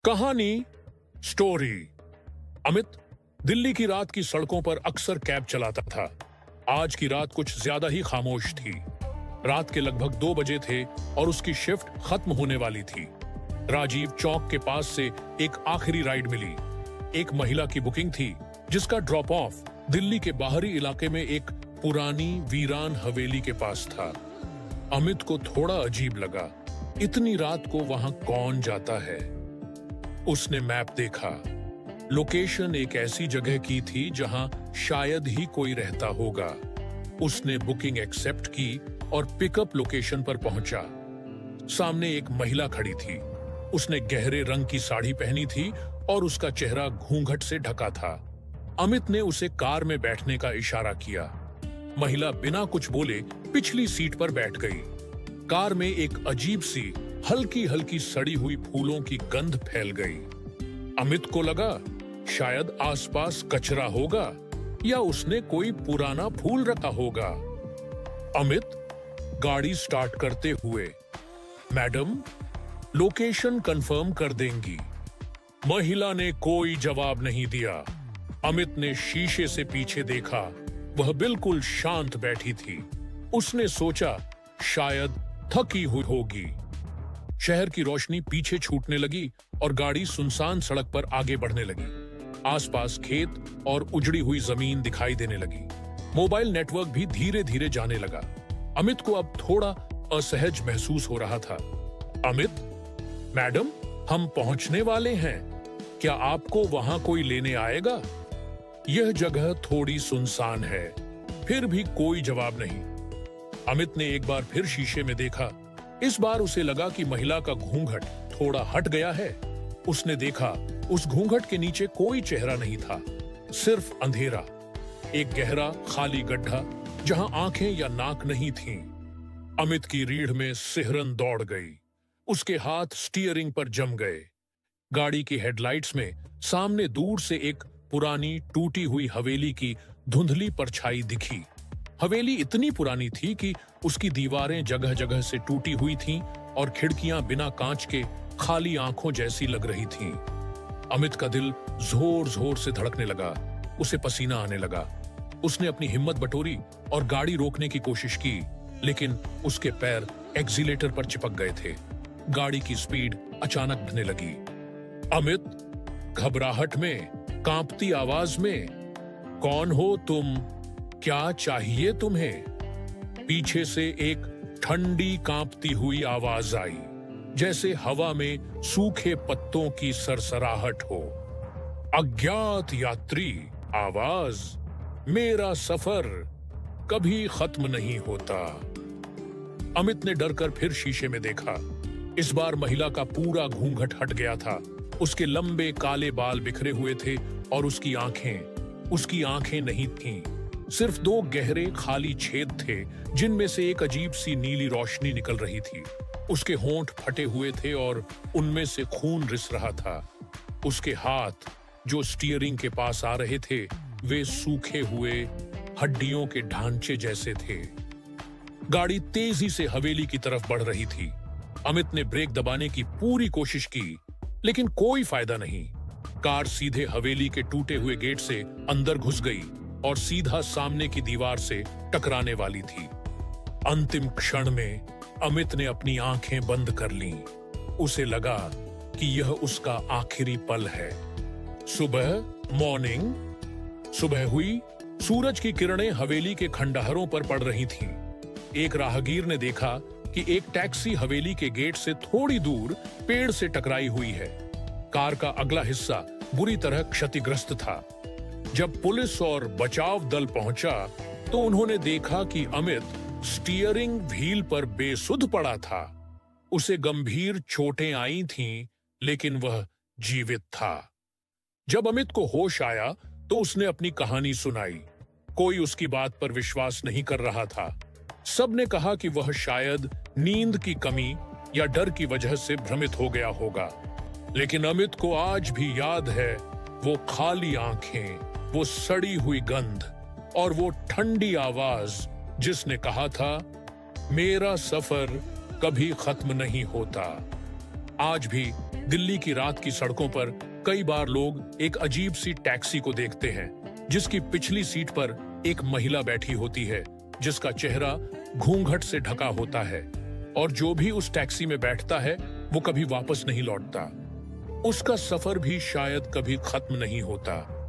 कहानी स्टोरी। अमित दिल्ली की रात की सड़कों पर अक्सर कैब चलाता था। आज की रात कुछ ज्यादा ही खामोश थी। रात के लगभग 2 बजे थे और उसकी शिफ्ट खत्म होने वाली थी। राजीव चौक के पास से एक आखिरी राइड मिली। एक महिला की बुकिंग थी जिसका ड्रॉप ऑफ दिल्ली के बाहरी इलाके में एक पुरानी वीरान हवेली के पास था। अमित को थोड़ा अजीब लगा, इतनी रात को वहां कौन जाता है। उसने मैप देखा। लोकेशन एक ऐसी जगह की थी जहां शायद ही कोई रहता होगा। उसने बुकिंग एक्सेप्ट की और पिकअप लोकेशन पर पहुंचा। सामने एक महिला खड़ी थी। उसने गहरे रंग की साड़ी पहनी थी और उसका चेहरा घूंघट से ढका था। अमित ने उसे कार में बैठने का इशारा किया। महिला बिना कुछ बोले पिछली सीट पर बैठ गई। कार में एक अजीब सी हल्की हल्की सड़ी हुई फूलों की गंध फैल गई। अमित को लगा शायद आसपास कचरा होगा या उसने कोई पुराना फूल रखा होगा। अमित गाड़ी स्टार्ट करते हुए, मैडम लोकेशन कंफर्म कर देंगी। महिला ने कोई जवाब नहीं दिया। अमित ने शीशे से पीछे देखा, वह बिल्कुल शांत बैठी थी। उसने सोचा शायद थकी हुई होगी। शहर की रोशनी पीछे छूटने लगी और गाड़ी सुनसान सड़क पर आगे बढ़ने लगी। आसपास खेत और उजड़ी हुई जमीन दिखाई देने लगी। मोबाइल नेटवर्क भी धीरे धीरे जाने लगा। अमित को अब थोड़ा असहज महसूस हो रहा था। अमित, मैडम हम पहुंचने वाले हैं, क्या आपको वहां कोई लेने आएगा? यह जगह थोड़ी सुनसान है। फिर भी कोई जवाब नहीं। अमित ने एक बार फिर शीशे में देखा। इस बार उसे लगा कि महिला का घूंघट थोड़ा हट गया है। उसने देखा उस घूंघट के नीचे कोई चेहरा नहीं था, सिर्फ अंधेरा, एक गहरा खाली गड्ढा जहां आंखें या नाक नहीं थीं। अमित की रीढ़ में सिहरन दौड़ गई। उसके हाथ स्टीयरिंग पर जम गए। गाड़ी की हेडलाइट्स में सामने दूर से एक पुरानी टूटी हुई हवेली की धुंधली परछाई दिखी। हवेली इतनी पुरानी थी कि उसकी दीवारें जगह जगह से टूटी हुई थीं और खिड़कियां बिना कांच के खाली आंखों जैसी लग रही थीं। अमित का दिल जोर जोर से धड़कने लगा। उसे पसीना आने लगा। उसने अपनी हिम्मत बटोरी और गाड़ी रोकने की कोशिश की, लेकिन उसके पैर एक्सीलेटर पर चिपक गए थे। गाड़ी की स्पीड अचानक बढ़ने लगी। अमित घबराहट में, कांपती आवाज में, कौन हो तुम? क्या चाहिए तुम्हें? पीछे से एक ठंडी कांपती हुई आवाज आई, जैसे हवा में सूखे पत्तों की सरसराहट हो। अज्ञात यात्री आवाज, मेरा सफर कभी खत्म नहीं होता। अमित ने डरकर फिर शीशे में देखा। इस बार महिला का पूरा घूंघट हट गया था। उसके लंबे काले बाल बिखरे हुए थे और उसकी आंखें नहीं थीं। सिर्फ 2 गहरे खाली छेद थे जिनमें से एक अजीब सी नीली रोशनी निकल रही थी। उसके होंठ फटे हुए थे और उनमें से खून रिस रहा था। उसके हाथ जो स्टीयरिंग के पास आ रहे थे वे सूखे हुए हड्डियों के ढांचे जैसे थे। गाड़ी तेजी से हवेली की तरफ बढ़ रही थी। अमित ने ब्रेक दबाने की पूरी कोशिश की, लेकिन कोई फायदा नहीं। कार सीधे हवेली के टूटे हुए गेट से अंदर घुस गई और सीधा सामने की दीवार से टकराने वाली थी। अंतिम क्षण में अमित ने अपनी आंखें बंद कर लीं। उसे लगा कि यह उसका आखिरी पल है। सुबह हुई। सूरज की किरणें हवेली के खंडहरों पर पड़ रही थीं। एक राहगीर ने देखा कि एक टैक्सी हवेली के गेट से थोड़ी दूर पेड़ से टकराई हुई है। कार का अगला हिस्सा बुरी तरह क्षतिग्रस्त था। जब पुलिस और बचाव दल पहुंचा तो उन्होंने देखा कि अमित स्टीयरिंग व्हील पर बेसुध पड़ा था। उसे गंभीर चोटें आई थीं, लेकिन वह जीवित था। जब अमित को होश आया तो उसने अपनी कहानी सुनाई। कोई उसकी बात पर विश्वास नहीं कर रहा था। सबने कहा कि वह शायद नींद की कमी या डर की वजह से भ्रमित हो गया होगा। लेकिन अमित को आज भी याद है वो खाली आंखें, वो सड़ी हुई गंध और वो ठंडी आवाज जिसने कहा था, मेरा सफर कभी खत्म नहीं होता। आज भी दिल्ली की रात की सड़कों पर कई बार लोग एक अजीब सी टैक्सी को देखते हैं, जिसकी पिछली सीट पर एक महिला बैठी होती है, जिसका चेहरा घूंघट से ढका होता है, और जो भी उस टैक्सी में बैठता है वो कभी वापस नहीं लौटता। उसका सफर भी शायद कभी खत्म नहीं होता।